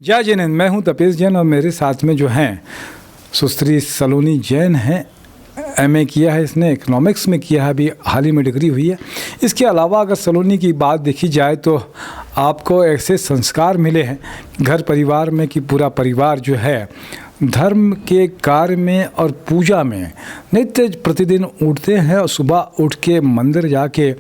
जय जैन, मैं हूं तपेश जैन और मेरे साथ में जो हैं सुश्री सलोनी जैन हैं। एमए किया है इसने, इकोनॉमिक्स में किया है, अभी हाल ही में डिग्री हुई है। इसके अलावा अगर सलोनी की बात देखी जाए तो आपको ऐसे संस्कार मिले हैं घर परिवार में कि पूरा परिवार जो है धर्म के कार्य में और पूजा में नित्य प्रतिदिन उठते हैं और सुबह उठ के मंदिर जाके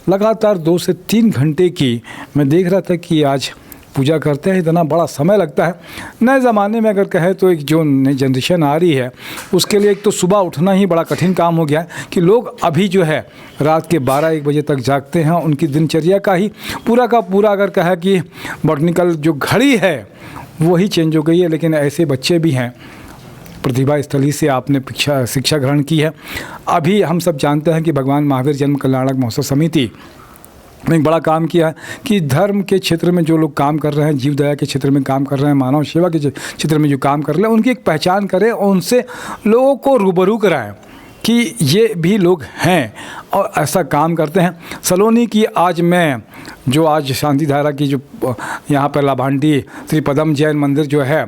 लगातार 2 से 3 घंटे की मैं देख रहा था कि आज पूजा करते हैं। इतना बड़ा समय लगता है। नए ज़माने में अगर कहें तो एक जो नई जनरेशन आ रही है उसके लिए एक तो सुबह उठना ही बड़ा कठिन काम हो गया है कि लोग अभी जो है रात के 12-1 बजे तक जागते हैं। उनकी दिनचर्या का ही पूरा का पूरा अगर कहे कि बॉटनिकल जो घड़ी है वही चेंज हो गई है। लेकिन ऐसे बच्चे भी हैं। प्रतिभा स्थली से आपने शिक्षा ग्रहण की है। अभी हम सब जानते हैं कि भगवान महावीर जन्म कल्याणक महोत्सव समिति ने एक बड़ा काम किया है कि धर्म के क्षेत्र में जो लोग काम कर रहे हैं, जीव दया के क्षेत्र में काम कर रहे हैं, मानव सेवा के क्षेत्र में जो काम कर रहे हैं, उनकी एक पहचान करें और उनसे लोगों को रूबरू कराएं कि ये भी लोग हैं और ऐसा काम करते हैं। सलोनी की आज शांति धारा की जो यहाँ पर लाभांडी श्री पद्म जैन मंदिर जो है,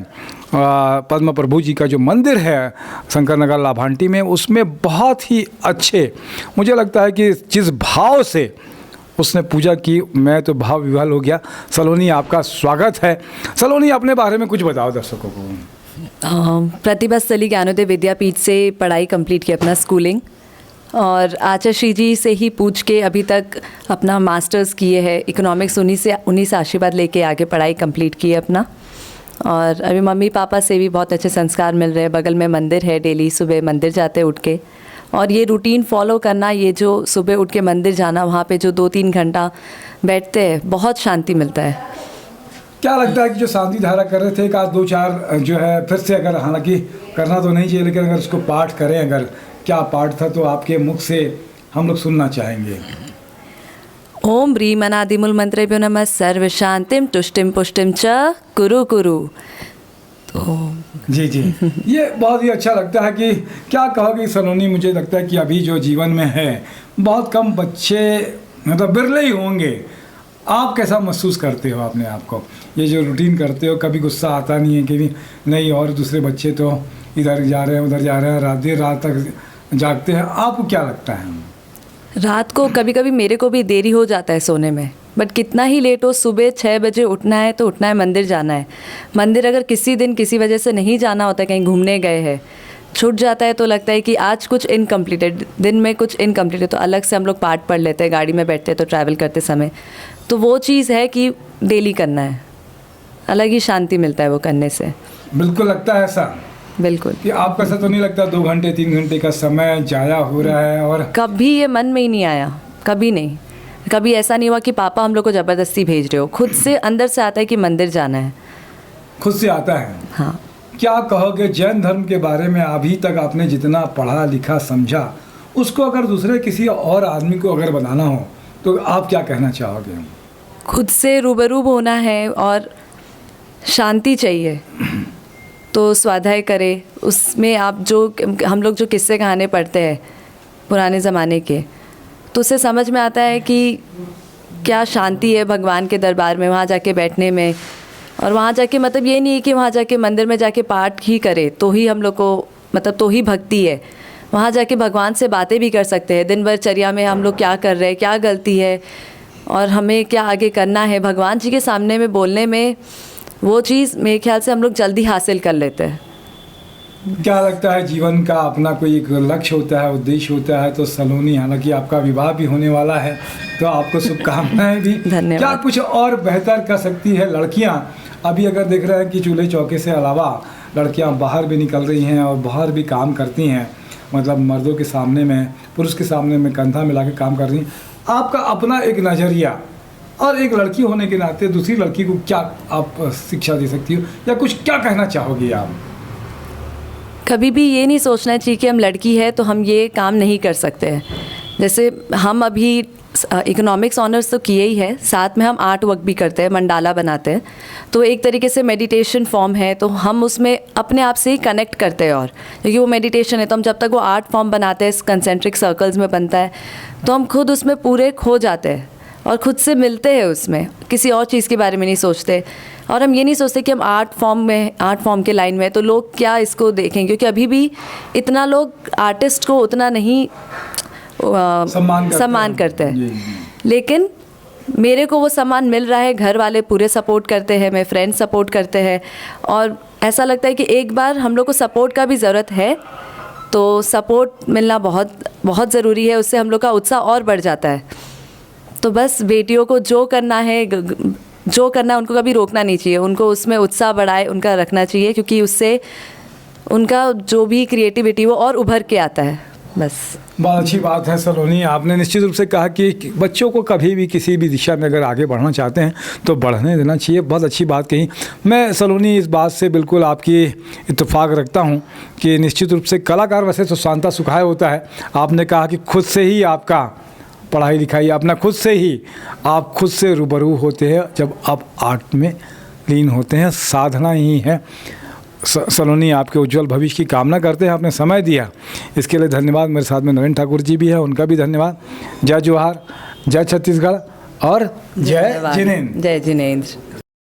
पद्म प्रभु जी का जो मंदिर है शंकर नगर लाभांटी में, उसमें बहुत ही अच्छे मुझे लगता है कि जिस भाव से उसने पूजा की, मैं तो भाव विह्वल हो गया। सलोनी, आपका स्वागत है। सलोनी, अपने बारे में कुछ बताओ दर्शकों को। प्रतिभा स्थली ज्ञानोदय विद्यापीठ से पढ़ाई कंप्लीट की, अपना स्कूलिंग, और आचार्य श्री जी से ही पूछ के अभी तक अपना मास्टर्स किए हैं इकोनॉमिक्स। उन्हीं से आशीर्वाद लेके आगे पढ़ाई कंप्लीट की है अपना। और अभी मम्मी पापा से भी बहुत अच्छे संस्कार मिल रहे हैं। बगल में मंदिर है, डेली सुबह मंदिर जाते उठ के, और ये रूटीन फॉलो करना, ये जो सुबह उठ के मंदिर जाना, वहाँ पे जो 2-3 घंटा बैठते हैं, बहुत शांति मिलता है। क्या लगता है कि जो शांति धारा कर रहे थे, एक आध 2-4 जो है फिर से, अगर हालांकि करना तो नहीं चाहिए, लेकिन अगर उसको पाठ करें, अगर क्या पाठ था तो आपके मुख से हम लोग सुनना चाहेंगे। ओम ह्रीम अनादिमूल मंत्रेभ्यो नमः सर्व शांतिम तुष्टिम पुष्टिम च कुरु कुरु। तो जी, ये बहुत ही अच्छा लगता है कि क्या कहोगे सलोनी। मुझे लगता है कि अभी जो जीवन में है बहुत कम बच्चे, मतलब बिरले ही होंगे। आप कैसा महसूस करते हो अपने आप को, ये जो रूटीन करते हो? कभी गुस्सा आता नहीं है कि नहीं और दूसरे बच्चे तो इधर जा रहे हैं उधर जा रहे हैं, देर रात तक जागते हैं? आपको क्या लगता है? रात को कभी कभी मेरे को भी देरी हो जाता है सोने में, बट कितना ही लेट हो, सुबह 6 बजे उठना है तो उठना है, मंदिर जाना है। मंदिर अगर किसी दिन किसी वजह से नहीं जाना होता है, कहीं घूमने गए हैं, छूट जाता है, तो लगता है कि आज कुछ इनकम्प्लीटेड, दिन में कुछ इनकम्प्लीटेड, तो अलग से हम लोग पाठ पढ़ लेते हैं गाड़ी में बैठते हैं तो ट्रैवल करते समय। तो वो चीज़ है कि डेली करना है, अलग ही शांति मिलता है वो करने से। बिल्कुल लगता है ऐसा? बिल्कुल। कि आपको ऐसा तो नहीं लगता 2 घंटे 3 घंटे का समय जाया हो रहा है? और कभी ये मन में ही नहीं आया, कभी नहीं। कभी ऐसा नहीं हुआ कि पापा हम लोग को ज़बरदस्ती भेज रहे हो, खुद से अंदर से आता है कि मंदिर जाना है, खुद से आता है। हाँ। क्या कहोगे जैन धर्म के बारे में? अभी तक आपने जितना पढ़ा लिखा समझा, उसको अगर दूसरे किसी और आदमी को अगर बताना हो तो आप क्या कहना चाहोगे? खुद से रूबरू होना है और शांति चाहिए तो स्वाध्याय करे। उसमें आप जो हम लोग जो किस्से कहानी पढ़ते हैं पुराने ज़माने के, तो उससे समझ में आता है कि क्या शांति है भगवान के दरबार में, वहाँ जाके बैठने में। और वहाँ जाके मतलब ये नहीं है कि वहाँ जाके मंदिर में जाके पाठ ही करे तो ही हम लोग को, मतलब तो ही भक्ति है। वहाँ जाके भगवान से बातें भी कर सकते हैं, दिन भर चर्या में हम लोग क्या कर रहे हैं, क्या गलती है और हमें क्या आगे करना है, भगवान जी के सामने में बोलने में वो चीज़ मेरे ख्याल से हम लोग जल्दी हासिल कर लेते हैं। क्या लगता है जीवन का अपना कोई एक लक्ष्य होता है, उद्देश्य होता है? तो सलोनी, हालांकि आपका विवाह भी होने वाला है तो आपको शुभकामनाएं भी। धन्यवाद। क्या कुछ और बेहतर कर सकती है लड़कियां? अभी अगर देख रहे हैं कि चूल्हे चौके से अलावा लड़कियां बाहर भी निकल रही हैं और बाहर भी काम करती हैं, मतलब मर्दों के सामने में, पुरुष के सामने में कंधा मिला के काम कर रही हैं। आपका अपना एक नज़रिया, और एक लड़की होने के नाते दूसरी लड़की को क्या आप शिक्षा दे सकती हो या कुछ क्या कहना चाहोगी आप? कभी भी ये नहीं सोचना चाहिए कि हम लड़की है तो हम ये काम नहीं कर सकते हैं। जैसे हम अभी इकोनॉमिक्स ऑनर्स तो किए ही है, साथ में हम आर्ट वर्क भी करते हैं, मंडाला बनाते हैं, तो एक तरीके से मेडिटेशन फॉर्म है, तो हम उसमें अपने आप से ही कनेक्ट करते हैं। और क्योंकि वो मेडिटेशन है तो हम जब तक वो आर्ट फॉर्म बनाते हैं, कंसेंट्रिक सर्कल्स में बनता है, तो हम खुद उसमें पूरे खो जाते हैं। और खुद से मिलते हैं उसमें, किसी और चीज़ के बारे में नहीं सोचते। और हम ये नहीं सोचते कि हम आर्ट फॉर्म के लाइन में हैं तो लोग क्या इसको देखें, क्योंकि अभी भी इतना लोग आर्टिस्ट को उतना नहीं सम्मान करते हैं। लेकिन मेरे को वो सम्मान मिल रहा है, घर वाले पूरे सपोर्ट करते हैं, मेरे फ्रेंड्स सपोर्ट करते हैं, और ऐसा लगता है कि एक बार हम लोग को सपोर्ट का भी ज़रूरत है, तो सपोर्ट मिलना बहुत बहुत ज़रूरी है। उससे हम लोग का उत्साह और बढ़ जाता है। तो बस बेटियों को जो करना है उनको कभी रोकना नहीं चाहिए, उनको उसमें उत्साह बढ़ाए उनका रखना चाहिए, क्योंकि उससे उनका जो भी क्रिएटिविटी वो और उभर के आता है। बस बहुत अच्छी बात है सलोनी, आपने निश्चित रूप से कहा कि बच्चों को कभी भी किसी भी दिशा में अगर आगे बढ़ना चाहते हैं तो बढ़ने देना चाहिए। बहुत अच्छी बात कही। मैं सलोनी इस बात से बिल्कुल आपकी इत्तेफाक रखता हूं कि निश्चित रूप से कलाकार वैसे तो शांता सुखाए होता है। आपने कहा कि खुद से ही आपका पढ़ाई लिखाई अपना खुद से ही आप खुद से रूबरू होते हैं जब आप आर्ट में लीन होते हैं, साधना ही है। सलोनी आपके उज्जवल भविष्य की कामना करते हैं। आपने समय दिया इसके लिए धन्यवाद। मेरे साथ में नरेंद्र ठाकुर जी भी है, उनका भी धन्यवाद। जय जोहार, जय छत्तीसगढ़ और जय जिनेंद्र। जय जिनेंद्र।